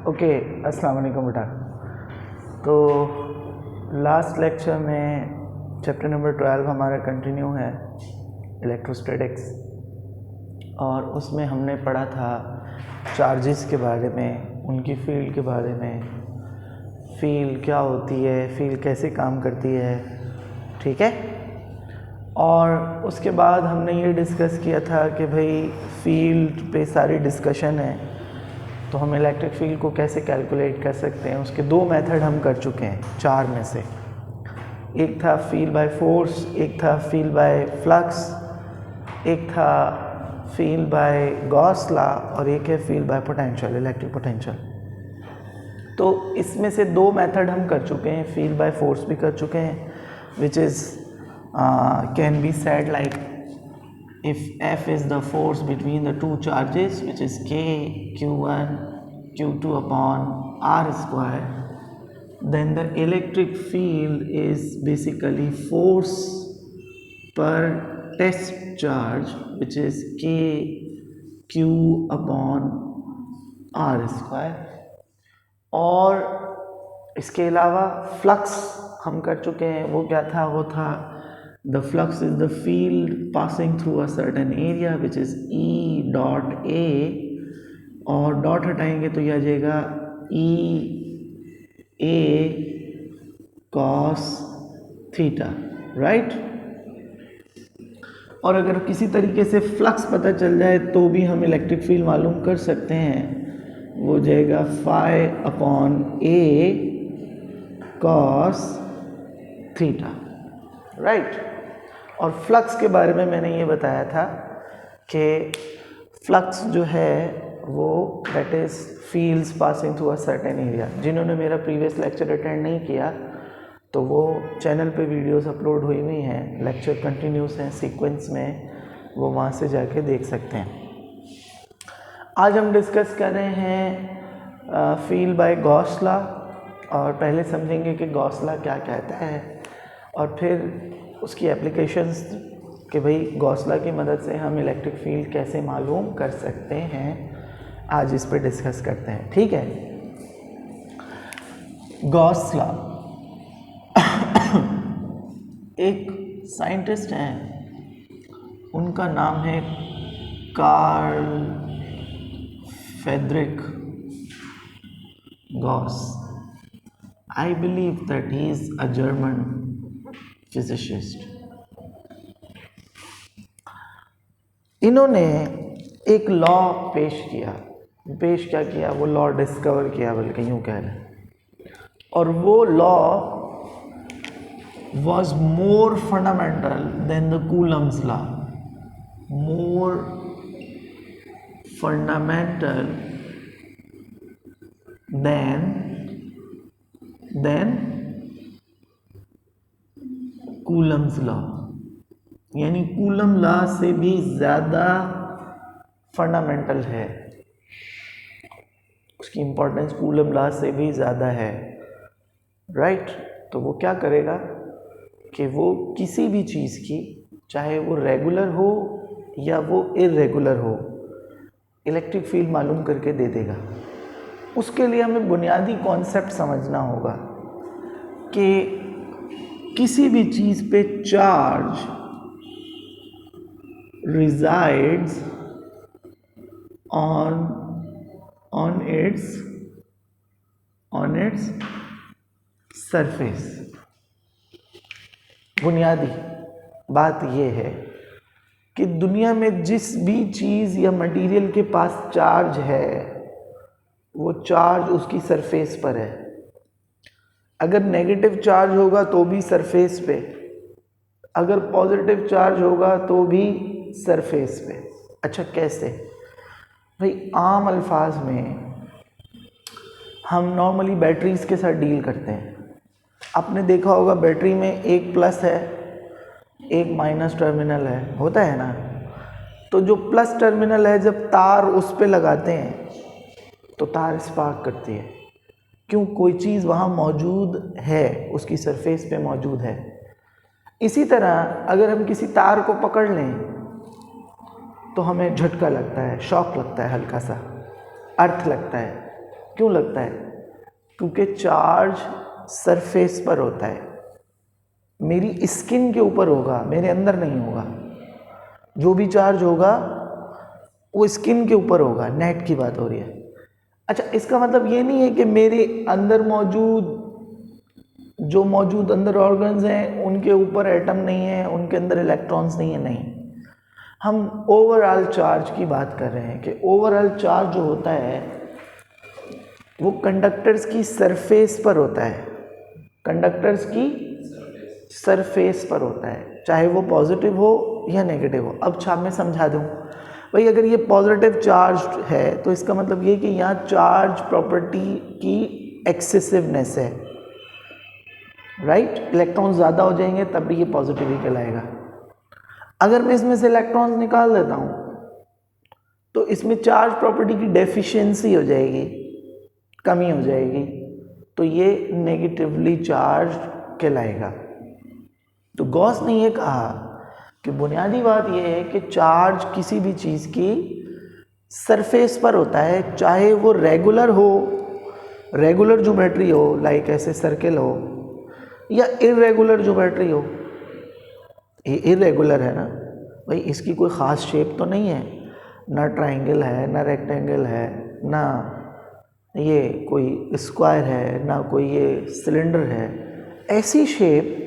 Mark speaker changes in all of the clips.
Speaker 1: Okay, अस्सलाम वालेकुम बेटा। तो लास्ट लेक्चर में चैप्टर नंबर 12 हमारा कंटिन्यू है इलेक्ट्रोस्टैटिक्स, और उसमें हमने पढ़ा था चार्जेस के बारे में, उनकी फील्ड के बारे में, फील्ड क्या होती है, फील्ड कैसे काम करती है, ठीक है। और उसके बाद हमने ये डिस्कस किया था कि भाई फील्ड पे सारी डिस्कशन है, तो हम इलेक्ट्रिक फील्ड को कैसे कैलकुलेट कर सकते हैं। उसके दो मेथड हम कर चुके हैं चार में से। एक था फील्ड बाय फोर्स, एक था फील्ड बाय फ्लक्स, एक था फील्ड बाय गॉस लॉ, और एक है field bye potential, electric potential. तो इसमें से दो मेथड हम कर चुके हैं, फील्ड बाय फोर्स भी कर चुके हैं, which is can be said like if F is the force between the two charges, which is K Q1 Q2 upon R square, then the electric field is basically force per test charge, which is K Q upon R square। और इसके अलावा flux हम कर चुके हैं। वो क्या था? वो था the flux is the field passing through a certain area which is E dot A, और डॉट हटाएंगे तो यह आ जाएगा E A cos theta, right. और अगर किसी तरीके से फ्लक्स पता चल जाए तो भी हम इलेक्ट्रिक फील्ड मालूम कर सकते हैं। वो जाएगा phi upon A cos theta, right. और फ्लक्स के बारे में मैंने ये बताया था कि फ्लक्स जो है वो that is fields passing through a certain area. जिन्होंने मेरा प्रीवियस लेक्चर अटेंड नहीं किया तो वो चैनल पे वीडियोस अपलोड हुई हुई हैं, लेक्चर कंटिन्यूस हैं सीक्वेंस में, वो वहाँ से जाके देख सकते हैं। आज हम डिस्कस कर रहे हैं फील्ड बाय गॉस लॉ, और पहले समझेंगे कि गॉस लॉ क्या कहता है, और फिर उसकी एप्लीकेशंस कि भाई गॉस लॉ की मदद से हम इलेक्ट्रिक फील्ड कैसे मालूम कर सकते हैं। आज इस पर डिस्कस करते हैं, ठीक है। गॉस लॉ एक साइंटिस्ट हैं, उनका नाम है Karl Frederick Gauss. I believe that he is a German physicist. इन्होंने एक लॉ पेश क्या किया, वो लॉ डिस्कवर किया, बल्कि यूँ कह लें। और वो law was more fundamental than the Coulomb's law, more fundamental than Coulomb's law, यानी कूलम लॉ से भी ज़्यादा फंडामेंटल है, उसकी इम्पोर्टेंस कूलम लॉ से भी ज़्यादा है, राइट। तो वो क्या करेगा कि वो किसी भी चीज़ की, चाहे वो रेगुलर हो या वो इरेगुलर हो, इलेक्ट्रिक फील्ड मालूम करके दे देगा। उसके लिए हमें बुनियादी कॉन्सेप्ट समझना होगा कि किसी भी चीज़ पे charge resides on its surface. बुनियादी बात यह है कि दुनिया में जिस भी चीज़ या मटेरियल के पास चार्ज है, वो चार्ज उसकी सरफेस पर है। अगर नेगेटिव चार्ज होगा तो भी सरफेस पे, अगर पॉजिटिव चार्ज होगा तो भी सरफेस पे। अच्छा, कैसे भाई? आम अल्फाज में हम नॉर्मली बैटरीज के साथ डील करते हैं। आपने देखा होगा बैटरी में एक प्लस है, एक माइनस टर्मिनल है, होता है ना। तो जो प्लस टर्मिनल है, जब तार उस पे लगाते हैं तो तार स्पार्क करती है। क्यों? कोई चीज़ वहाँ मौजूद है, उसकी सरफेस पे मौजूद है। इसी तरह अगर हम किसी तार को पकड़ लें तो हमें झटका लगता है, शॉक लगता है, हल्का सा अर्थ लगता है। क्यों लगता है? क्योंकि चार्ज सरफेस पर होता है, मेरी स्किन के ऊपर होगा, मेरे अंदर नहीं होगा। जो भी चार्ज होगा वो स्किन के ऊपर होगा, नेट की बात हो रही है। अच्छा, इसका मतलब ये नहीं है कि मेरे अंदर मौजूद अंदर ऑर्गन्स हैं उनके ऊपर एटम नहीं है, उनके अंदर इलेक्ट्रॉन्स नहीं है, नहीं। हम ओवरऑल चार्ज की बात कर रहे हैं कि ओवरऑल चार्ज जो होता है वो कंडक्टर्स की सरफेस पर होता है, कंडक्टर्स की सरफेस पर होता है, चाहे वो पॉजिटिव हो या नेगेटिव हो। अब मैं समझा दूँ भाई, अगर ये पॉजिटिव चार्ज है तो इसका मतलब ये कि यहाँ चार्ज प्रॉपर्टी की एक्सेसिवनेस है, राइट। इलेक्ट्रॉन ज़्यादा हो जाएंगे तब भी ये पॉजिटिव ही कहलाएगा। अगर मैं इसमें से इलेक्ट्रॉन निकाल देता हूँ तो इसमें चार्ज प्रॉपर्टी की डेफिशिएंसी हो जाएगी, कमी हो जाएगी, तो ये नेगेटिवली चार्ज कहलाएगा। तो गॉस ने ये कहा कि बुनियादी बात यह है कि चार्ज किसी भी चीज़ की सरफेस पर होता है, चाहे वो रेगुलर हो, रेगुलर ज्योमेट्री हो, लाइक ऐसे सर्कल हो, या इरेगुलर ज्योमेट्री हो। ये इरेगुलर है ना भाई, इसकी कोई ख़ास शेप तो नहीं है, ना ट्रायंगल है, ना रेक्टेंगल है, ना ये कोई स्क्वायर है, ना कोई ये सिलेंडर है। ऐसी शेप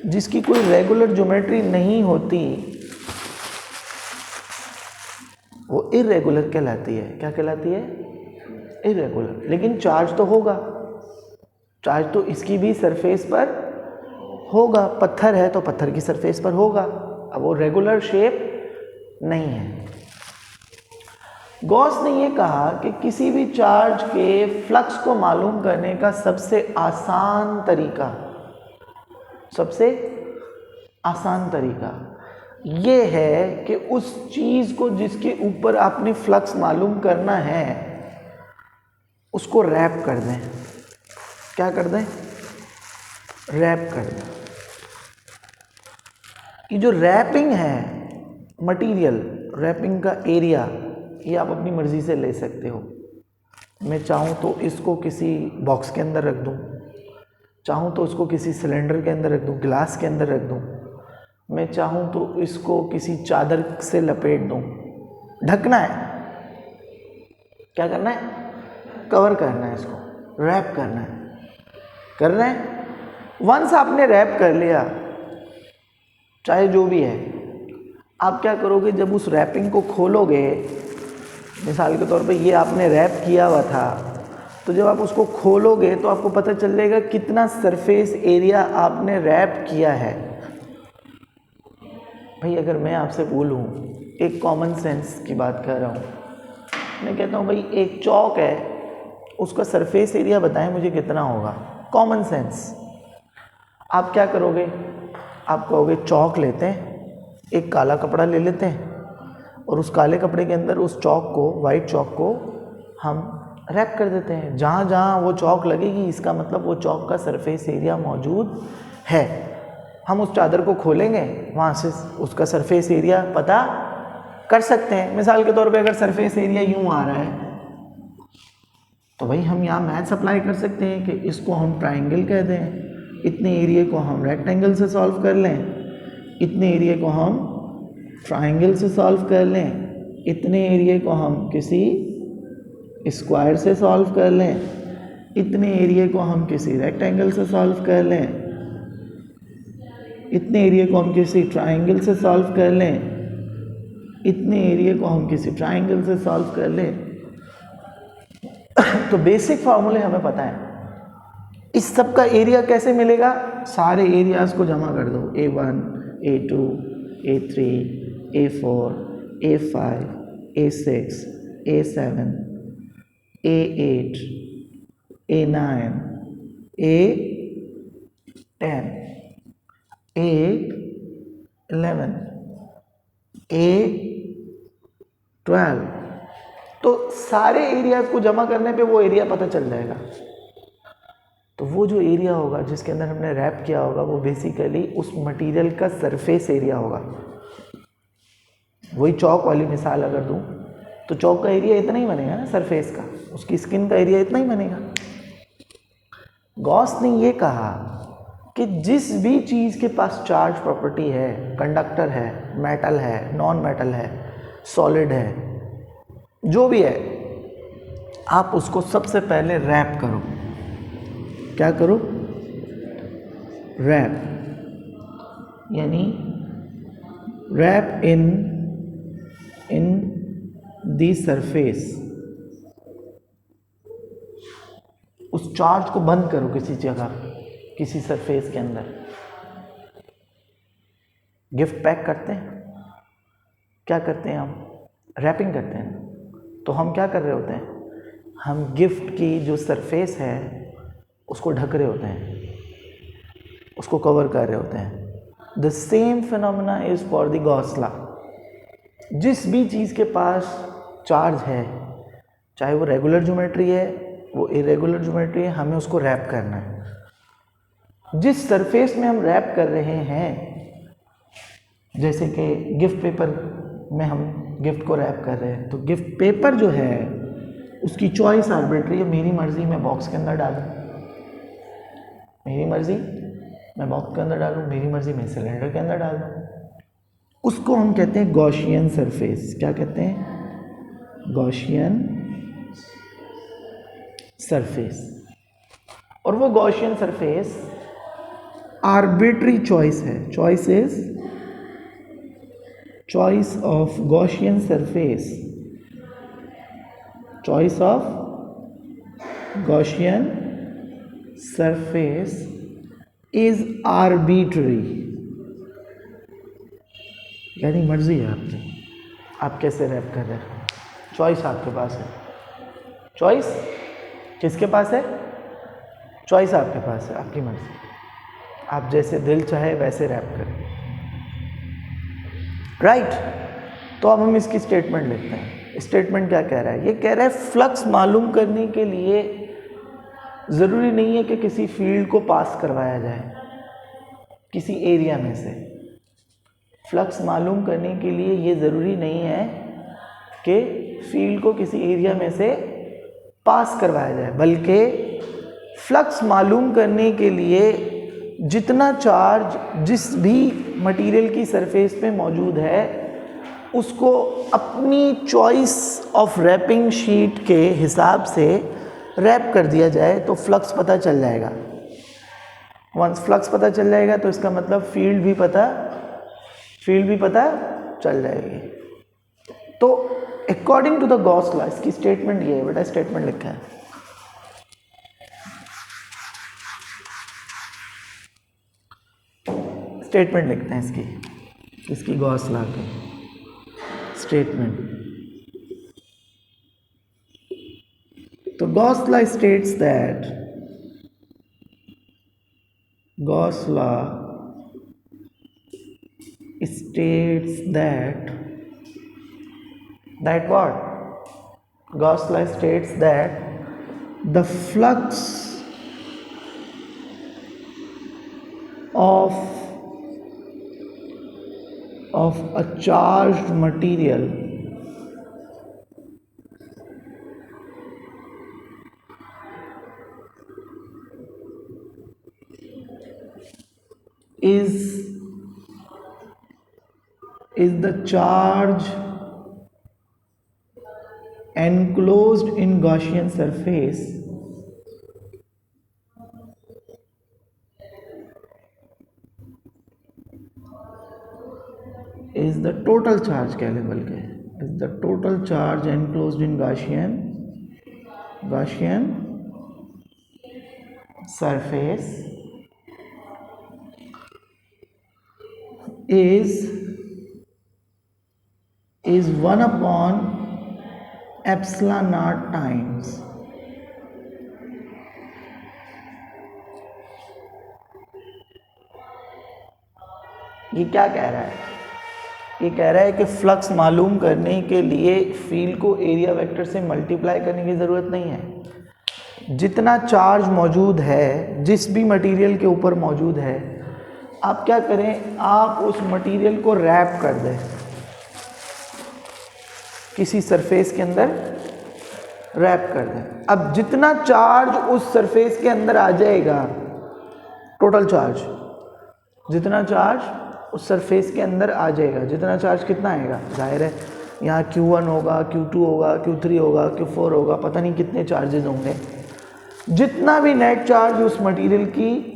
Speaker 1: जिसकी कोई रेगुलर ज्योमेट्री नहीं होती वो इरेगुलर कहलाती है। क्या कहलाती है? इरेगुलर। लेकिन चार्ज तो होगा, चार्ज तो इसकी भी सरफेस पर होगा। पत्थर है तो पत्थर की सरफेस पर होगा, अब वो रेगुलर शेप नहीं है। गॉस ने ये कहा कि किसी भी चार्ज के फ्लक्स को मालूम करने का सबसे आसान तरीका ये है कि उस चीज़ को जिसके ऊपर आपने फ्लक्स मालूम करना है उसको रैप कर दें। क्या कर दें? रैप कर दें। ये जो रैपिंग है मटेरियल, रैपिंग का एरिया, ये आप अपनी मर्ज़ी से ले सकते हो। मैं चाहूँ तो इसको किसी बॉक्स के अंदर रख दूँ, चाहूँ तो इसको किसी सिलेंडर के अंदर रख दूँ, गिलास के अंदर रख दूँ, मैं चाहूँ तो इसको किसी चादर से लपेट दूँ। ढकना है, क्या करना है? कवर करना है, इसको रैप करना है। वंस आपने रैप कर लिया, चाहे जो भी है, आप क्या करोगे? जब उस रैपिंग को खोलोगे, मिसाल के तौर पे ये आपने रैप किया हुआ था, तो जब आप उसको खोलोगे तो आपको पता चल जाएगा कितना सरफेस एरिया आपने रैप किया है। भाई अगर मैं आपसे बोलूँ, एक कॉमन सेंस की बात कर रहा हूँ, मैं कहता हूँ भाई एक चौक है, उसका सरफेस एरिया बताएं मुझे कितना होगा। Common sense. आप क्या करोगे? आप कहोगे चौक लेते हैं, एक काला कपड़ा ले लेते हैं और उस काले कपड़े के अंदर उस चौक को, वाइट चौक को हम रैप कर देते हैं। जहाँ जहाँ वो चौक लगेगी इसका मतलब वो चौक का सरफेस एरिया मौजूद है। हम उस चादर को खोलेंगे, वहाँ से उसका सरफेस एरिया पता कर सकते हैं। मिसाल के तौर पे अगर सरफेस एरिया यूँ आ रहा है तो भाई हम यहाँ मैथ्स अप्लाई कर सकते हैं कि इसको हम ट्राइंगल कह दें, इतने एरिया को हम रेक्टेंगल से सॉल्व कर लें, इतने एरिया को हम ट्राइंगल से सॉल्व कर लें, इतने एरिया को हम किसी स्क्वायर से सॉल्व कर लें, इतने एरिया को हम किसी रेक्टेंगल से सॉल्व कर लें, इतने एरिया को हम किसी ट्राइंगल से सॉल्व कर लें, इतने एरिया को हम किसी ट्राइंगल से सॉल्व कर लें। तो बेसिक फार्मूले हमें पता है। इस सब का एरिया कैसे मिलेगा? सारे एरियाज को जमा कर दो, A1, A2, A3, A4, A5, A6, A7, A8, A9, A10, A11, A12। तो सारे एरियाज को जमा करने पे वो एरिया पता चल जाएगा। तो वो जो एरिया होगा जिसके अंदर हमने रैप किया होगा वो बेसिकली उस मटेरियल का सरफेस एरिया होगा। वही चौक वाली मिसाल अगर दूँ तो चौक का एरिया इतना ही बनेगा ना सरफेस का, उसकी स्किन का एरिया इतना ही बनेगा। गॉस ने ये कहा कि जिस भी चीज़ के पास चार्ज प्रॉपर्टी है, कंडक्टर है, मेटल है, नॉन मेटल है, सॉलिड है, जो भी है, आप उसको सबसे पहले रैप करो। क्या करो? रैप, यानी रैप इन दी सरफेस, उस चार्ज को बंद करो किसी जगह, किसी सरफेस के अंदर। गिफ्ट पैक करते हैं, क्या करते हैं हम? रैपिंग करते हैं। तो हम क्या कर रहे होते हैं? हम गिफ्ट की जो सरफेस है उसको ढक रहे होते हैं, उसको कवर कर रहे होते हैं। The same phenomena is for the Gauss law. जिस भी चीज़ के पास चार्ज है, चाहे वो रेगुलर ज्योमेट्री है, वो इरेगुलर ज्योमेट्री है, हमें उसको रैप करना है। जिस सरफेस में हम रैप कर रहे हैं, जैसे कि गिफ्ट पेपर में हम गिफ्ट को रैप कर रहे हैं, तो गिफ्ट पेपर जो है उसकी चॉइस आर्बिट्री है। मेरी मर्जी मैं बॉक्स के अंदर डालूँ, मेरी मर्जी मैं बॉक्स के अंदर डालूँ, मेरी मर्जी मैं सिलेंडर के अंदर डाल दूँ। उसको हम कहते हैं गॉसियन सरफेस। क्या कहते हैं? Gaussian surface. और वो गॉसियन सरफेस आर्बिट्री चॉइस है। Choice is choice of Gaussian surface, choice of Gaussian surface is arbitrary, यानी मर्जी है आपकी, आप कैसे रैप कर रहे हैं। चॉइस आपके पास है। चॉइस किसके पास है? चॉइस आपके पास है, आपकी मर्जी, आप जैसे दिल चाहे वैसे रैप करें। राइट। तो अब हम इसकी स्टेटमेंट लिखते हैं। स्टेटमेंट क्या कह रहा है? ये कह रहा है फ्लक्स मालूम करने के लिए ज़रूरी नहीं है कि किसी फील्ड को पास करवाया जाए किसी एरिया में से। फ्लक्स मालूम करने के लिए ये ज़रूरी नहीं है कि फील्ड को किसी एरिया में से पास करवाया जाए, बल्कि फ्लक्स मालूम करने के लिए जितना चार्ज जिस भी मटेरियल की सरफेस पे मौजूद है उसको अपनी चॉइस ऑफ रैपिंग शीट के हिसाब से रैप कर दिया जाए तो फ्लक्स पता चल जाएगा। वंस फ्लक्स पता चल जाएगा तो इसका मतलब फील्ड भी पता चल जाएगी। तो according to the Gauss law, इसकी स्टेटमेंट ये है, बेटा स्टेटमेंट लिखा है। स्टेटमेंट लिखते हैं इसकी गॉस लॉ की स्टेटमेंट। तो Gauss law states that, Gauss law states that what? Gauss law states that the flux of a charged material is the charge enclosed in Gaussian surface is the total charge क्या level के is the total charge enclosed in Gaussian surface is 1 upon epsilon naught times ये क्या कह रहा है? ये कह रहा है कि फ्लक्स मालूम करने के लिए फील्ड को एरिया वेक्टर से मल्टीप्लाई करने की ज़रूरत नहीं है। जितना चार्ज मौजूद है, जिस भी मटेरियल के ऊपर मौजूद है, आप क्या करें? आप उस मटेरियल को रैप कर दें। किसी सरफेस के अंदर रैप कर दें। अब जितना चार्ज उस सरफेस के अंदर आ जाएगा, टोटल चार्ज, जितना चार्ज उस सरफेस के अंदर आ जाएगा, जितना चार्ज कितना आएगा, जाहिर है यहाँ Q1 होगा, Q2 होगा, Q3 होगा, Q4 होगा, पता नहीं कितने चार्जेस होंगे। जितना भी नेट चार्ज उस मटेरियल की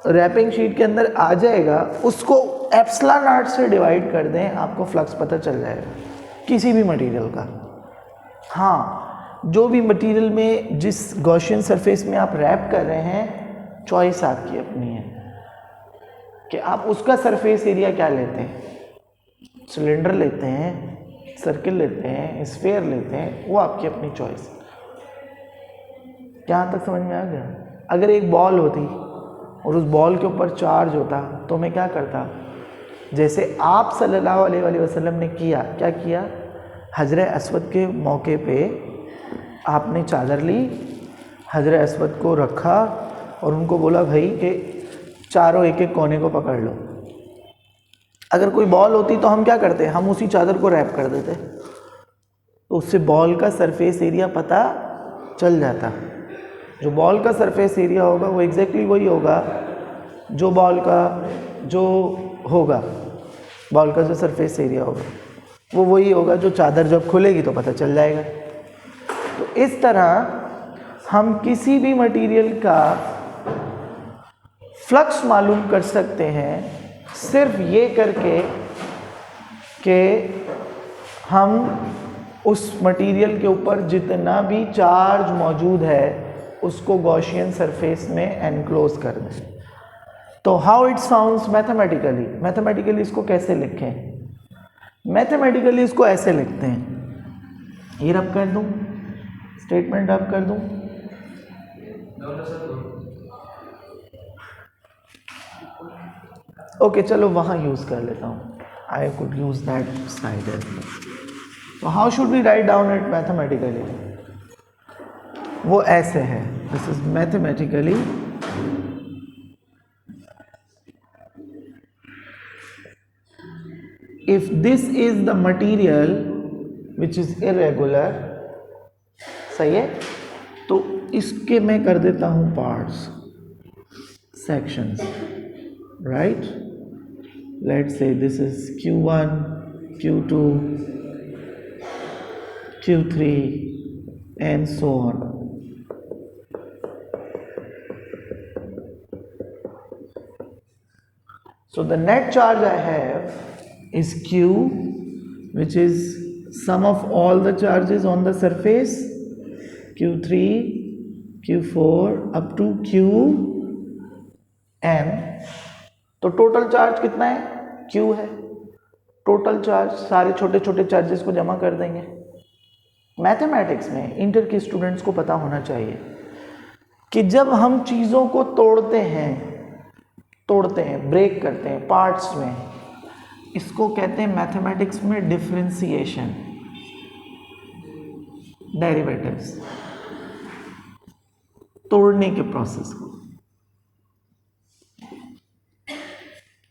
Speaker 1: रैपिंग शीट के अंदर आ जाएगा, उसको एप्सिलॉन नॉट से डिवाइड कर दें, आपको फ्लक्स पता चल जाएगा किसी भी मटेरियल का। हाँ, जो भी मटेरियल में जिस गॉसियन सरफेस में आप रैप कर रहे हैं, चॉइस आपकी अपनी है कि आप उसका सरफेस एरिया क्या लेते हैं, सिलेंडर लेते हैं, सर्किल लेते हैं, स्फीयर लेते हैं, वो आपकी अपनी चॉइस। यहाँ तक समझ में आ गया? अगर एक बॉल होती और उस बॉल के ऊपर चार्ज होता तो मैं क्या करता, जैसे आप सल्लल्लाहु अलैहि वसल्लम ने किया, क्या किया, हजर अस्वद के मौके पे आपने चादर ली, हजर अस्वद को रखा और उनको बोला भाई कि चारों एक एक कोने को पकड़ लो। अगर कोई बॉल होती तो हम क्या करते, हम उसी चादर को रैप कर देते, तो उससे बॉल का सरफेस एरिया पता चल जाता। जो बॉल का सरफेस एरिया होगा वो एग्जैक्टली वही होगा जो बॉल का जो होगा, बॉल का जो सरफेस एरिया होगा वो वही होगा जो चादर जब खुलेगी तो पता चल जाएगा। तो इस तरह हम किसी भी मटेरियल का फ्लक्स मालूम कर सकते हैं सिर्फ ये करके कि हम उस मटेरियल के ऊपर जितना भी चार्ज मौजूद है उसको गॉसियन सरफेस में एनक्लोज कर दें। तो how it sounds mathematically, mathematically इसको कैसे लिखें, मैथमेटिकली इसको ऐसे लिखते हैं, ये रब कर दूं, स्टेटमेंट रब कर दूं, ओके चलो वहाँ यूज़ कर लेता हूँ, I could use that side as well. तो how should we write down it mathematically, वो ऐसे है, this is mathematically if this is the material which is irregular, सही है, तो इसके मैं कर देता हूँ parts, sections, right. Let's say this is Q1, Q2, Q3 and so on. So the net charge I have is Q, which is sum of all the charges on the surface, Q3, Q4 up to Qn। तो total charge कितना है, Q है। Total charge सारे छोटे छोटे charges को जमा कर देंगे। मैथमेटिक्स में इंटर के स्टूडेंट्स को पता होना चाहिए कि जब हम चीज़ों को तोड़ते हैं, ब्रेक करते हैं पार्ट्स में, इसको कहते हैं मैथमेटिक्स में डिफरेंशिएशन, डेरिवेटिव्स, तोड़ने के प्रोसेस को।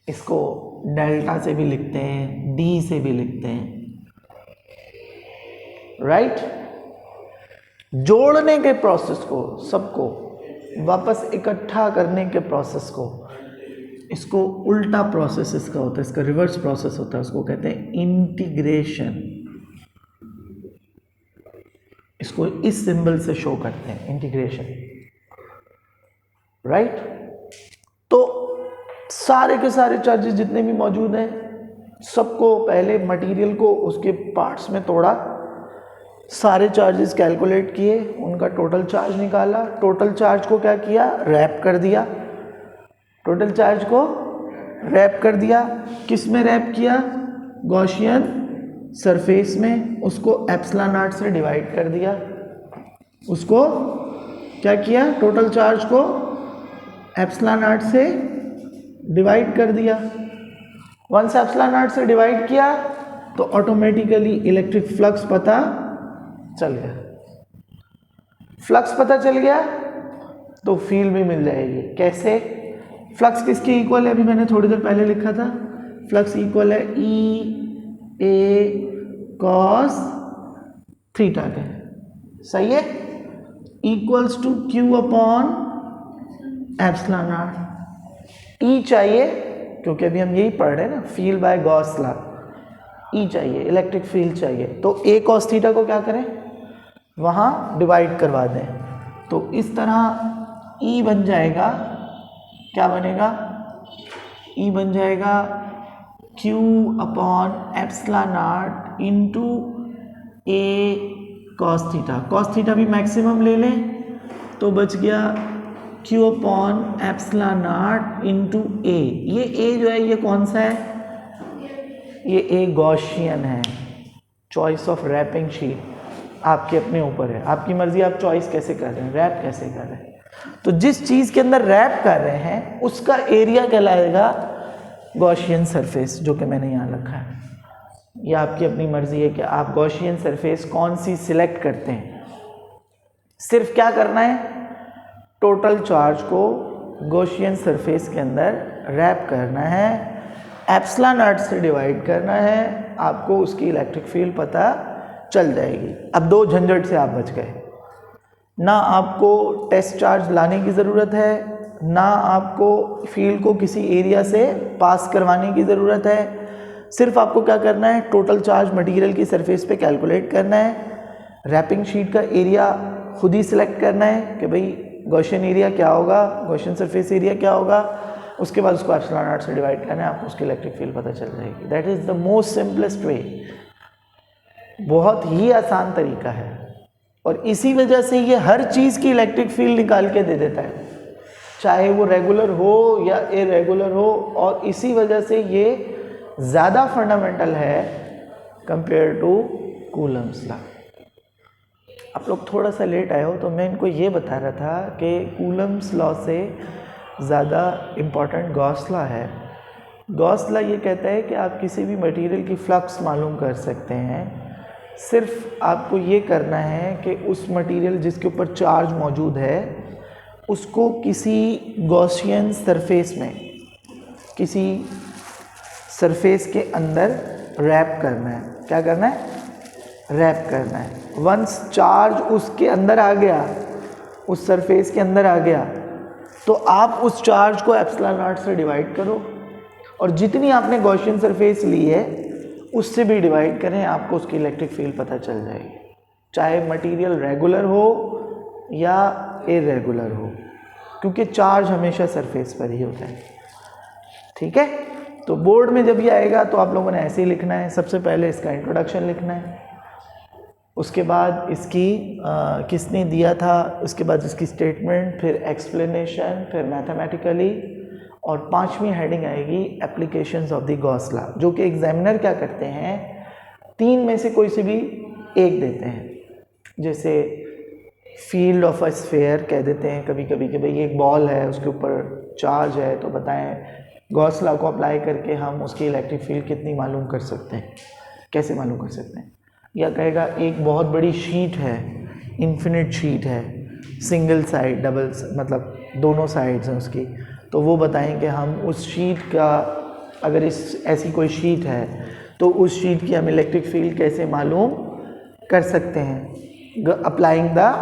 Speaker 1: इसको डेल्टा से भी लिखते हैं, डी से भी लिखते हैं, राइट। जोड़ने के प्रोसेस को, सबको वापस इकट्ठा करने के प्रोसेस को, इसको उल्टा प्रोसेस इसका होता है, इसका रिवर्स प्रोसेस होता है, उसको कहते हैं इंटीग्रेशन। इसको इस सिंबल से शो करते हैं, इंटीग्रेशन, राइट। तो सारे के सारे चार्जेस जितने भी मौजूद हैं, सबको पहले मटेरियल को उसके पार्ट्स में तोड़ा, सारे चार्जेस कैलकुलेट किए, उनका टोटल चार्ज निकाला, टोटल चार्ज को क्या किया, रैप कर दिया, टोटल चार्ज को रैप कर दिया। किस में रैप किया, गॉसियन सरफेस में, उसको एप्सिलॉन नॉट से डिवाइड कर दिया, उसको क्या किया, टोटल चार्ज को एप्सिलॉन नॉट से डिवाइड कर दिया। वंस एप्सिलॉन नॉट से डिवाइड किया तो ऑटोमेटिकली इलेक्ट्रिक फ्लक्स पता चल गया। फ्लक्स पता चल गया तो फील्ड भी मिल जाएगी। कैसे, फ्लक्स किसके इक्वल है, अभी मैंने थोड़ी देर पहले लिखा था, फ्लक्स इक्वल है E A कॉस थीटा के, सही है, equals to Q upon epsilon not. E चाहिए क्योंकि अभी हम यही पढ़ रहे हैं ना, field by Gauss law, E चाहिए, इलेक्ट्रिक फील्ड चाहिए। तो ए कॉस थीटा को क्या करें, वहाँ डिवाइड करवा दें, तो इस तरह ई बन जाएगा, क्या बनेगा, ई बन जाएगा Q upon epsilon not into A cos theta. Cos theta भी मैक्सिमम ले लें तो बच गया Q upon epsilon not into A. ये ए जो है ये कौन सा है, ये ए गॉसियन है, चॉइस ऑफ रैपिंग शीट आपके अपने ऊपर है, आपकी मर्जी आप चॉइस कैसे कर रहे हैं, रैप कैसे कर रहे हैं। तो जिस चीज़ के अंदर रैप कर रहे हैं उसका एरिया कहलाएगा गॉसियन सरफेस, जो कि मैंने यहाँ रखा है। यह आपकी अपनी मर्जी है कि आप गॉसियन सरफेस कौन सी सिलेक्ट करते हैं। सिर्फ क्या करना है, टोटल चार्ज को गॉसियन सरफेस के अंदर रैप करना है, एप्सिलॉन नॉट से डिवाइड करना है, आपको उसकी इलेक्ट्रिक फील्ड पता चल जाएगी। अब दो झंझट से आप बच गए, ना आपको टेस्ट चार्ज लाने की ज़रूरत है, ना आपको फील्ड को किसी एरिया से पास करवाने की ज़रूरत है। सिर्फ आपको क्या करना है, टोटल चार्ज मटेरियल की सरफेस पे कैलकुलेट करना है, रैपिंग शीट का एरिया खुद ही सिलेक्ट करना है कि भाई गॉसियन एरिया क्या होगा, गॉसियन सरफेस एरिया क्या होगा, उसके बाद उसको एप्सिलॉन नॉट से डिवाइड करना है, आपको उसकी इलेक्ट्रिक फील्ड पता चल जाएगी। That is the most simplest way, बहुत ही आसान तरीका है, और इसी वजह से ये हर चीज़ की इलेक्ट्रिक फील्ड निकाल के दे देता है, चाहे वो रेगुलर हो या इरेगुलर हो, और इसी वजह से ये ज़्यादा फंडामेंटल है कंपेयर टू कूलम्स लॉ। आप लोग थोड़ा सा लेट आए हो तो मैं इनको ये बता रहा था कि कूलम्स लॉ से ज़्यादा इम्पॉर्टेंट गॉस लॉ है। गॉस लॉ ये कहता है कि आप किसी भी मटेरियल की फ्लक्स मालूम कर सकते हैं, सिर्फ आपको ये करना है कि उस मटेरियल जिसके ऊपर चार्ज मौजूद है उसको किसी गॉसियन सरफेस में, किसी सरफेस के अंदर रैप करना है। क्या करना है, रैप करना है। वंस चार्ज उसके अंदर आ गया, उस सरफेस के अंदर आ गया, तो आप उस चार्ज को एप्सिलॉन नॉट से डिवाइड करो, और जितनी आपने गॉसियन सरफेस ली है उससे भी डिवाइड करें, आपको उसकी इलेक्ट्रिक फील्ड पता चल जाएगी, चाहे मटेरियल रेगुलर हो या इरेगुलर हो, क्योंकि चार्ज हमेशा सरफेस पर ही होता है। ठीक है, तो बोर्ड में जब ये आएगा तो आप लोगों ने ऐसे ही लिखना है, सबसे पहले इसका इंट्रोडक्शन लिखना है, उसके बाद इसकी किसने दिया था, उसके बाद इसकी स्टेटमेंट, फिर एक्सप्लेनेशन, फिर मैथमेटिकली, और पांचवी हेडिंग आएगी applications of the Gauss law, जो कि एग्जामिनर क्या करते हैं, तीन में से कोई से भी एक देते हैं। जैसे फील्ड ऑफ अ स्फेयर कह देते हैं कभी कभी कि भाई एक बॉल है, उसके ऊपर चार्ज है, तो बताएं गॉस लॉ को अप्लाई करके हम उसकी इलेक्ट्रिक फील्ड कितनी मालूम कर सकते हैं, कैसे मालूम कर सकते हैं। या कहेगा एक बहुत बड़ी शीट है, इन्फिनिट शीट है, सिंगल साइड, डबल, मतलब दोनों साइड्स हैं उसकी, तो वो बताएं कि हम उस शीट का, अगर ऐसी कोई शीट है तो उस शीट की हम इलेक्ट्रिक फील्ड कैसे मालूम कर सकते हैं, applying the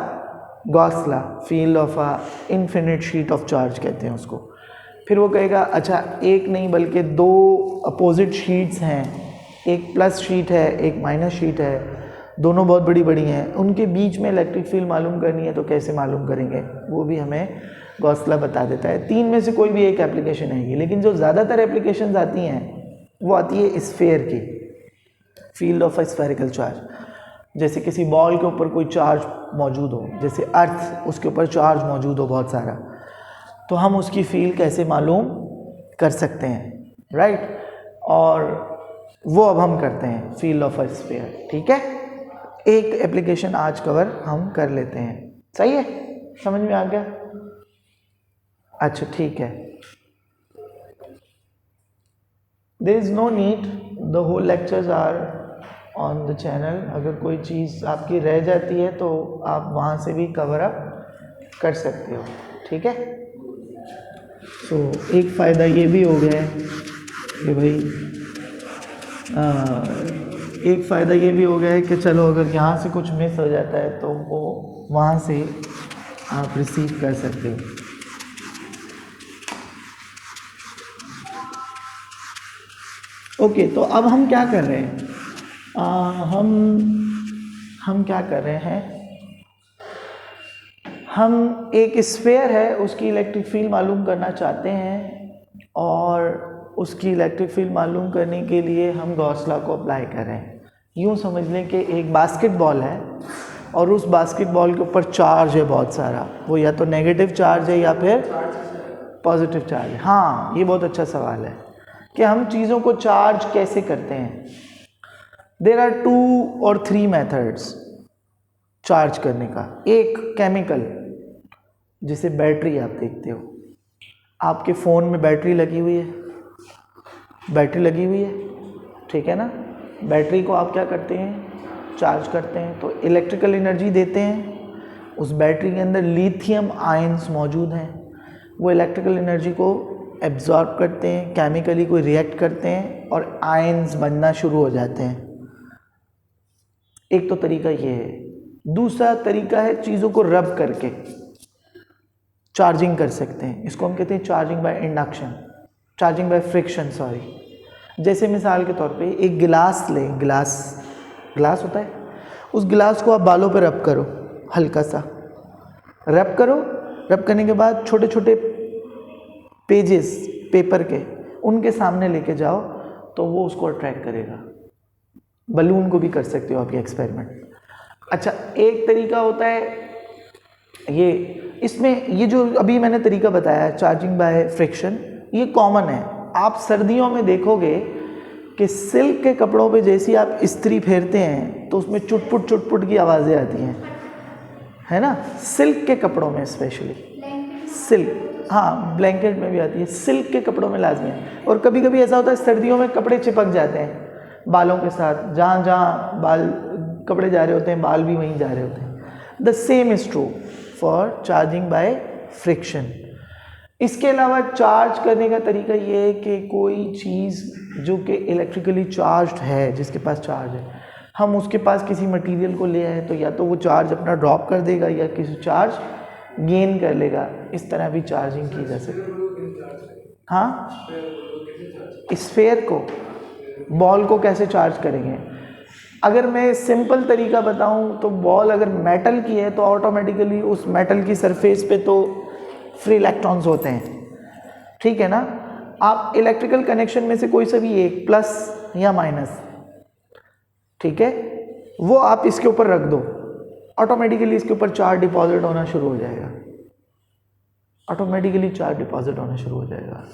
Speaker 1: Gauss law, field of a infinite sheet of charge कहते हैं उसको। फिर वो कहेगा अच्छा एक नहीं बल्कि दो अपोजिट शीट्स हैं, एक प्लस शीट है एक माइनस शीट है, दोनों बहुत बड़ी बड़ी हैं, उनके बीच में इलेक्ट्रिक फील्ड मालूम करनी है तो कैसे मालूम करेंगे, वो भी हमें गॉस लॉ बता देता है। तीन में से कोई भी एक एप्लीकेशन आएगी, लेकिन जो ज़्यादातर एप्लीकेशंस आती हैं वो आती है स्फेयर की, field of a spherical charge. जैसे किसी बॉल के ऊपर कोई चार्ज मौजूद हो, जैसे अर्थ, उसके ऊपर चार्ज मौजूद हो बहुत सारा, तो हम उसकी फील्ड कैसे मालूम कर सकते हैं, राइट। और वो अब हम करते हैं, फील्ड ऑफ अ स्फीयर। ठीक है, एक एप्लीकेशन आज कवर हम कर लेते हैं, सही है, समझ में आ गया। अच्छा ठीक है, there is no need, the whole lectures are on the channel. अगर कोई चीज़ आपकी रह जाती है तो आप वहाँ से भी कवर अप कर सकते हो। ठीक है, सो एक फ़ायदा ये भी हो गया है कि भाई एक फ़ायदा ये भी हो गया है कि चलो अगर यहाँ से कुछ मिस हो जाता है तो वो वहाँ से आप रिसीव कर सकते हो। ओके, तो अब हम क्या कर रहे हैं, हम क्या कर रहे हैं, हम एक स्फेयर है उसकी इलेक्ट्रिक फील्ड मालूम करना चाहते हैं और उसकी इलेक्ट्रिक फील्ड मालूम करने के लिए हम गॉस लॉ को अप्लाई कर रहे हैं। यूँ समझ लें कि एक बास्केटबॉल है और उस बास्केटबॉल के ऊपर चार्ज है बहुत सारा, वो या तो नेगेटिव चार्ज है या फिर पॉजिटिव चार्ज है। हाँ, ये बहुत अच्छा सवाल है कि हम चीज़ों को चार्ज कैसे करते हैं। देयर आर 2 और 3 मेथड्स चार्ज करने का। एक केमिकल, जिसे बैटरी आप देखते हो, आपके फ़ोन में बैटरी लगी हुई है, ठीक है ना। बैटरी को आप क्या करते हैं, चार्ज करते हैं, तो इलेक्ट्रिकल एनर्जी देते हैं। उस बैटरी के अंदर लिथियम आयंस मौजूद हैं, वो इलेक्ट्रिकल एनर्जी को एब्जॉर्ब करते हैं, केमिकली कोई रिएक्ट करते हैं और आयंस बनना शुरू हो जाते हैं। एक तो तरीका ये है। दूसरा तरीका है चीज़ों को रब करके चार्जिंग कर सकते हैं। इसको हम कहते हैं charging by induction, charging by friction, sorry. जैसे मिसाल के तौर पे एक गिलास लें, गिलास होता है, उस गिलास को आप बालों पे रब करो, हल्का सा रब करो। रब करने के बाद छोटे छोटे पेजेस पेपर के, उनके सामने लेके जाओ तो वो उसको अट्रैक्ट करेगा। बलून को भी कर सकते हो आप ये एक्सपेरिमेंट। अच्छा, एक तरीका होता है ये, इसमें ये जो अभी मैंने तरीका बताया चार्जिंग बाय फ्रिक्शन, ये कॉमन है। आप सर्दियों में देखोगे कि सिल्क के कपड़ों पे जैसे आप इस्त्री फेरते हैं तो उसमें चुटपुट चुटपुट की आवाज़ें आती हैं, है ना। सिल्क के कपड़ों में स्पेशली, सिल्क, हाँ ब्लैंकेट में भी आती है, सिल्क के कपड़ों में लाजमी है। और कभी कभी ऐसा होता है सर्दियों में कपड़े चिपक जाते हैं बालों के साथ, जहाँ जहाँ बाल कपड़े जा रहे होते हैं बाल भी वहीं जा रहे होते हैं। The same is true for charging by friction. इसके अलावा चार्ज करने का तरीका ये है कि कोई चीज़ जो कि इलेक्ट्रिकली चार्ज्ड है, जिसके पास चार्ज है, हम उसके पास किसी मटेरियल को ले आए तो या तो वो चार्ज अपना ड्रॉप कर देगा या किसी चार्ज गेन कर लेगा। इस तरह भी चार्जिंग की जा सकती है। हाँ, स्फेयर को, बॉल को कैसे चार्ज करेंगे? अगर मैं सिंपल तरीका बताऊं तो बॉल अगर मेटल की है तो ऑटोमेटिकली उस मेटल की सरफेस पे तो फ्री इलेक्ट्रॉन्स होते हैं, ठीक है ना। आप इलेक्ट्रिकल कनेक्शन में से कोई सा भी एक, प्लस या माइनस, ठीक है, वो आप इसके ऊपर रख दो, ऑटोमेटिकली इसके ऊपर चार्ज डिपॉजिट होना शुरू हो जाएगा, ऑटोमेटिकली चार्ज डिपॉजिट होना शुरू हो जाएगा।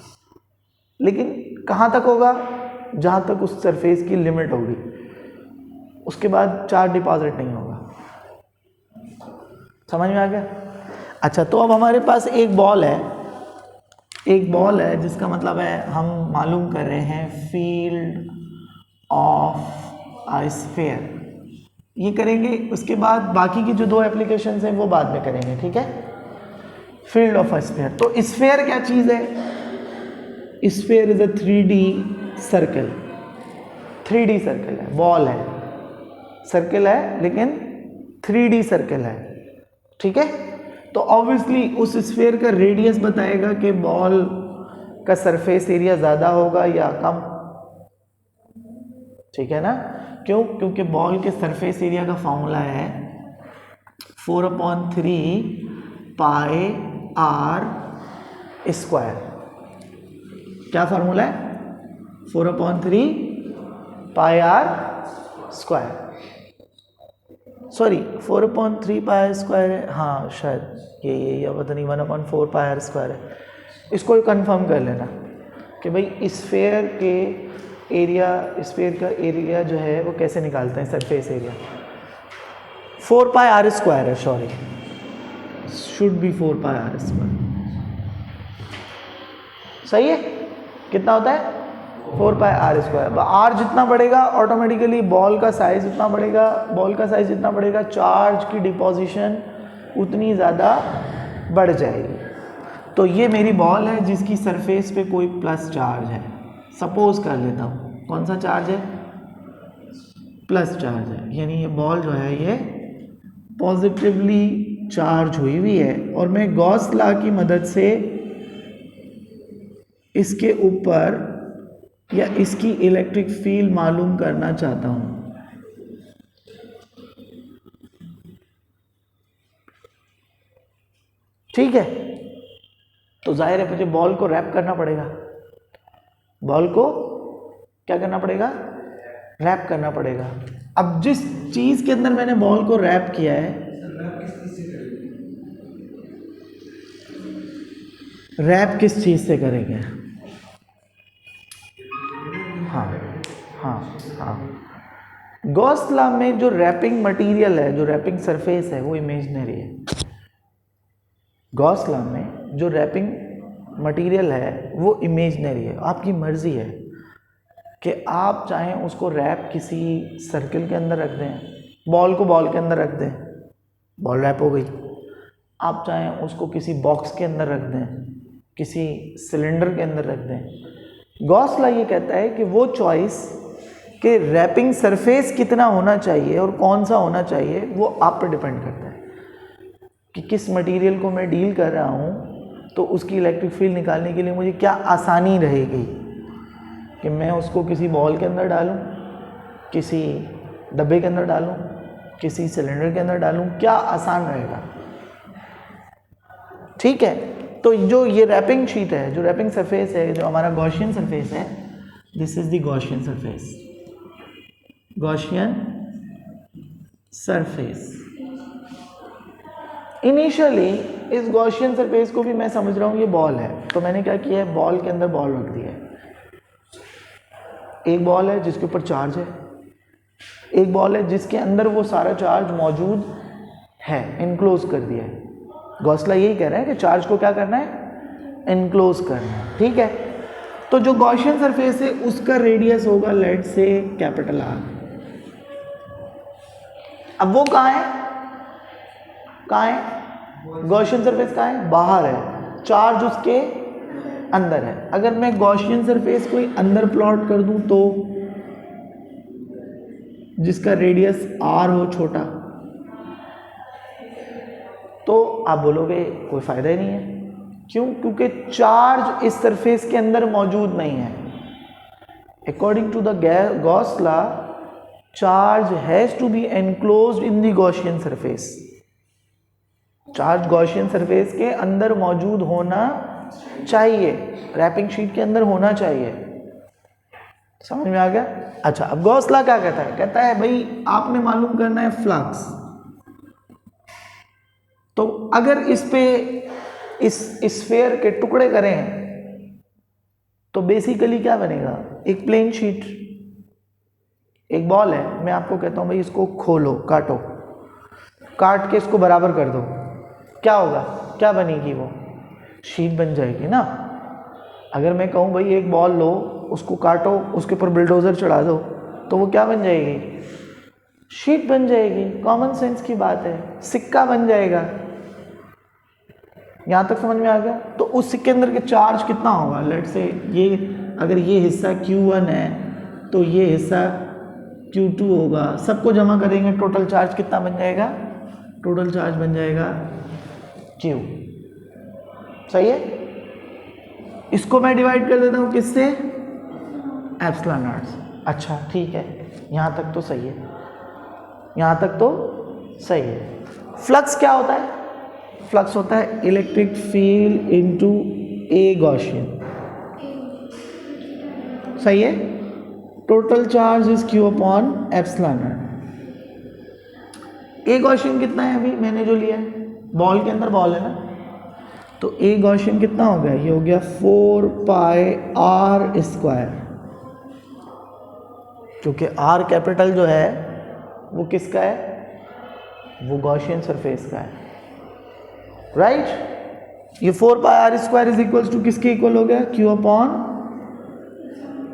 Speaker 1: लेकिन कहाँ तक होगा? जहाँ तक उस सरफेस की लिमिट होगी, उसके बाद चार्ज डिपॉजिट नहीं होगा। समझ में आ गया? अच्छा, तो अब हमारे पास एक बॉल है, जिसका मतलब है हम मालूम कर रहे हैं फील्ड ऑफ अ स्फीयर। ये करेंगे, उसके बाद बाकी की जो 2 एप्लीकेशंस हैं वो बाद में करेंगे, ठीक है। फील्ड ऑफ अ स्फीयर, तो स्फीयर क्या चीज़ है? Sphere is a 3D circle, 3D circle है, बॉल है, सर्कल है लेकिन 3D सर्कल है, ठीक है। तो ऑब्वियसली उस स्फीयर का रेडियस बताएगा कि बॉल का सरफेस एरिया ज़्यादा होगा या कम, ठीक है ना। क्यों? क्योंकि बॉल के सरफेस एरिया का फॉर्मूला है 4/3 पाई r स्क्वायर। क्या फार्मूला है? 4/3 पाई r square, sorry 4/3 pi square है, हाँ शायद ये या पता नहीं 1/4 पाई r स्क्वायर है। इसको कंफर्म कर लेना कि भाई स्फीयर के एरिया, स्फीयर का एरिया जो है वो कैसे निकालते हैं, सरफेस एरिया 4 पाई r स्क्वायर है, sorry should be 4 pi r square, सही है। कितना होता है? 4 पाई r स्क्वायर। r जितना बढ़ेगा ऑटोमेटिकली बॉल का साइज उतना बढ़ेगा, बॉल का साइज जितना बढ़ेगा चार्ज की डिपॉजिशन उतनी ज़्यादा बढ़ जाएगी। तो ये मेरी बॉल है जिसकी सरफेस पे कोई प्लस चार्ज है, सपोज कर लेता हूँ। कौन सा चार्ज है? प्लस चार्ज है, यानी ये बॉल जो है ये पॉजिटिवली चार्ज हुई हुई है, और मैं गॉस लॉ की मदद से इसके ऊपर या इसकी इलेक्ट्रिक फील्ड मालूम करना चाहता हूं। ठीक है, तो जाहिर है मुझे बॉल को रैप करना पड़ेगा, बॉल को क्या करना पड़ेगा, रैप करना पड़ेगा। अब जिस चीज के अंदर मैंने बॉल को रैप किया है, रैप किस चीज से करेंगे, हाँ हाँ हाँ, गॉस लॉ में जो रैपिंग मटेरियल है, जो रैपिंग सरफेस है, वो इमेजिनरी है। गॉस लॉ में जो रैपिंग मटेरियल है वो इमेजिनरी है। आपकी मर्जी है कि आप चाहें उसको रैप किसी सर्कल के अंदर रख दें, बॉल को बॉल के अंदर रख दें, बॉल रैप हो गई। आप चाहें उसको किसी बॉक्स के अंदर रख दें, किसी सिलेंडर के अंदर रख दें। गॉस लॉ ये कहता है कि वो चॉइस कि रैपिंग सरफेस कितना होना चाहिए और कौन सा होना चाहिए, वो आप पर डिपेंड करता है कि किस मटेरियल को मैं डील कर रहा हूँ, तो उसकी इलेक्ट्रिक फील्ड निकालने के लिए मुझे क्या आसानी रहेगी, कि मैं उसको किसी बॉल के अंदर डालूँ, किसी डब्बे के अंदर डालूँ, किसी सिलेंडर के अंदर डालूँ, क्या आसान रहेगा। ठीक है, तो जो ये रैपिंग शीट है, जो रैपिंग सरफेस है, जो हमारा गॉसियन सरफेस है, this is the Gaussian surface, Gaussian surface. Initially इस गॉसियन सरफेस को भी मैं समझ रहा हूँ ये बॉल है, तो मैंने क्या किया है, बॉल के अंदर बॉल रख दिया है। एक बॉल है जिसके ऊपर चार्ज है, एक बॉल है जिसके अंदर वो सारा चार्ज मौजूद है, इनक्लोज कर दिया है। गॉस लॉ यही कह रहा है कि चार्ज को क्या करना है, इनक्लोज करना है। ठीक है, तो जो गॉसियन सरफेस है उसका रेडियस होगा लेट से कैपिटल आर। अब वो कहाँ है, कहाँ है गॉसियन सरफेस, कहाँ है, बाहर है, चार्ज उसके अंदर है। अगर मैं गॉसियन सरफेस को अंदर प्लॉट कर दूं, तो जिसका रेडियस आर हो छोटा, तो आप बोलोगे कोई फायदा ही नहीं है। क्यों, क्योंकि चार्ज इस सरफेस के अंदर मौजूद नहीं है। According to the Gauss law, charge has to be enclosed in the Gaussian surface. Charge Gaussian surface के अंदर मौजूद होना चाहिए, रैपिंग शीट के अंदर होना चाहिए। समझ में आ गया। अच्छा, अब गॉस लॉ क्या कहता है, कहता है भाई आपने मालूम करना है फ्लक्स। तो अगर इस पे इस स्फीयर के टुकड़े करें तो बेसिकली क्या बनेगा, एक प्लेन शीट, एक बॉल है, मैं आपको कहता हूं भाई इसको खोलो, काटो, काट के इसको बराबर कर दो, क्या होगा, क्या बनेगी, वो शीट बन जाएगी ना। अगर मैं कहूं भाई एक बॉल लो, उसको काटो, उसके ऊपर बुलडोजर चढ़ा दो, तो वो क्या बन जाएगी, शीट बन जाएगी। कॉमन सेंस की बात है, सिक्का बन जाएगा। यहां तक समझ में आ गया। तो उस सिक्के अंदर के चार्ज कितना होगा, लेट से ये अगर ये हिस्सा Q1 है तो ये हिस्सा Q2 होगा, सबको जमा करेंगे, टोटल चार्ज कितना बन जाएगा, टोटल चार्ज बन जाएगा Q। सही है। इसको मैं डिवाइड कर देता हूं किससे, एप्सिलॉन नॉट से। अच्छा ठीक है, यहां तक तो सही है, यहां तक तो सही है। फ्लक्स क्या होता है, फ्लक्स होता है इलेक्ट्रिक फील्ड इनटू ए गॉसियन। सही है। Total charge is Q upon epsilon not. A Gaussian कितना है, अभी मैंने जो लिया है, बॉल के अंदर बॉल है ना, तो ए गॉसियन कितना हो गया, ये हो गया 4 पाई आर स्क्वायर, क्योंकि आर कैपिटल जो है वो किसका है, वो गॉसियन सरफेस का है, राइट। ये 4 pi R square is equal to किसके इक्वल हो गया, Q अपॉन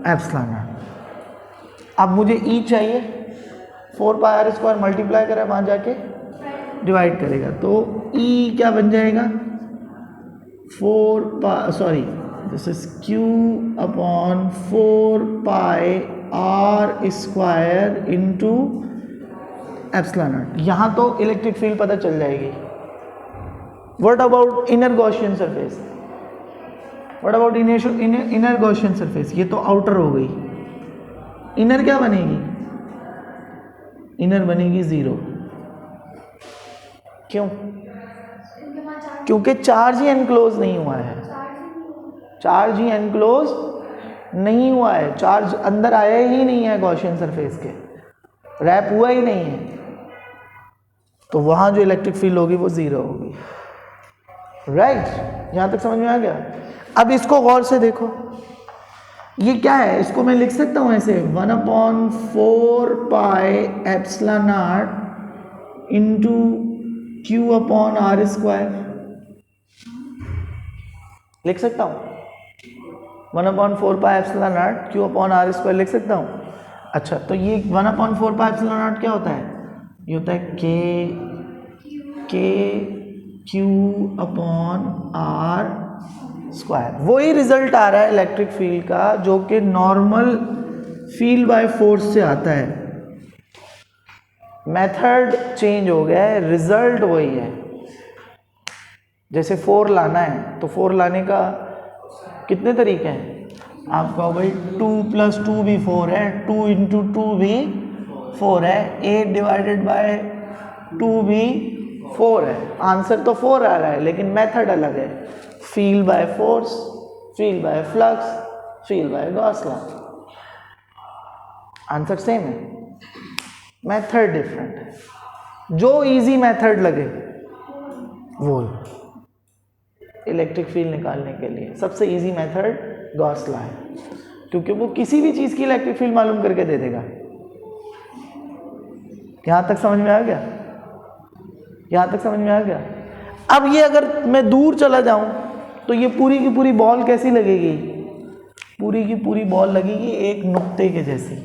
Speaker 1: एप्सिलॉन नॉट। अब मुझे E चाहिए, 4 पाई आर स्क्वायर मल्टीप्लाई करें, वहां जाके डिवाइड करेगा, तो E क्या बन जाएगा, 4 pi, sorry this is Q upon 4 pi R square into epsilon not. यहाँ तो इलेक्ट्रिक फील्ड पता चल जाएगी। What about inner Gaussian surface? What about inner Gaussian surface? ये तो आउटर हो गई। इनर क्या बनेगी? इनर बनेगी 0। क्यों? क्योंकि चार्ज ही एनक्लोज नहीं हुआ है। चार्ज ही एनक्लोज नहीं हुआ है, चार्ज अंदर आया ही नहीं है गॉसियन सरफेस के, रैप हुआ ही नहीं है, तो वहां जो इलेक्ट्रिक फील्ड होगी वो 0 होगी। राइट, यहां तक समझ में आ गया? अब इसको गौर से देखो, ये क्या है? इसको मैं लिख सकता हूं ऐसे 1/4 pi epsilon not into Q upon R square. लिख सकता हूं 1/4 pi epsilon naught Q upon R square लिख सकता हूं। अच्छा, तो ये 1/4 पाई एप्सिलॉन नॉट क्या होता है? ये होता है K Q upon R square. वही रिजल्ट आ रहा है इलेक्ट्रिक फील्ड का जो कि नॉर्मल फील्ड बाय फोर्स से आता है। मेथड चेंज हो गया है, रिजल्ट वही है। जैसे 4 लाना है तो 4 लाने का कितने तरीके हैं? आप कहो भाई 2 + 2 भी 4 है, 2 × 2 भी 4 है, 8 डिवाइडेड बाय 2 भी 4 है। आंसर तो 4 आ रहा है लेकिन मेथड अलग है। Field by force, field by flux, field by Gauss law. Answer same है, मेथड डिफरेंट है। जो इजी मेथड लगे वो इलेक्ट्रिक फील्ड निकालने के लिए सबसे इजी मेथड गॉस लॉ है, क्योंकि वो किसी भी चीज़ की इलेक्ट्रिक फील्ड मालूम करके दे देगा। यहां तक समझ में आ गया? यहां तक समझ में आ गया? अब ये अगर मैं दूर चला जाऊं तो ये पूरी की पूरी बॉल कैसी लगेगी? पूरी की पूरी बॉल लगेगी एक नुक्ते के जैसी।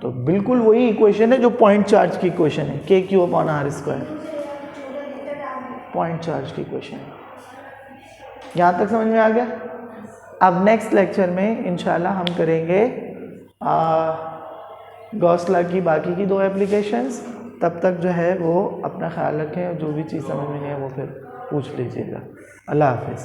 Speaker 1: तो बिल्कुल वही इक्वेशन है जो पॉइंट चार्ज की इक्वेशन है, K Q upon R square, point charge की इक्वेशन। यहां तक समझ में आ गया? अब नेक्स्ट लेक्चर में इंशाल्लाह हम करेंगे गॉस लॉ की बाकी की 2 एप्लीकेशंस। तब तक जो है वो अपना ख्याल रखें, जो भी चीज़ समझ में नहीं है वो फिर पूछ लीजिएगा। अल्लाह हाफिज़।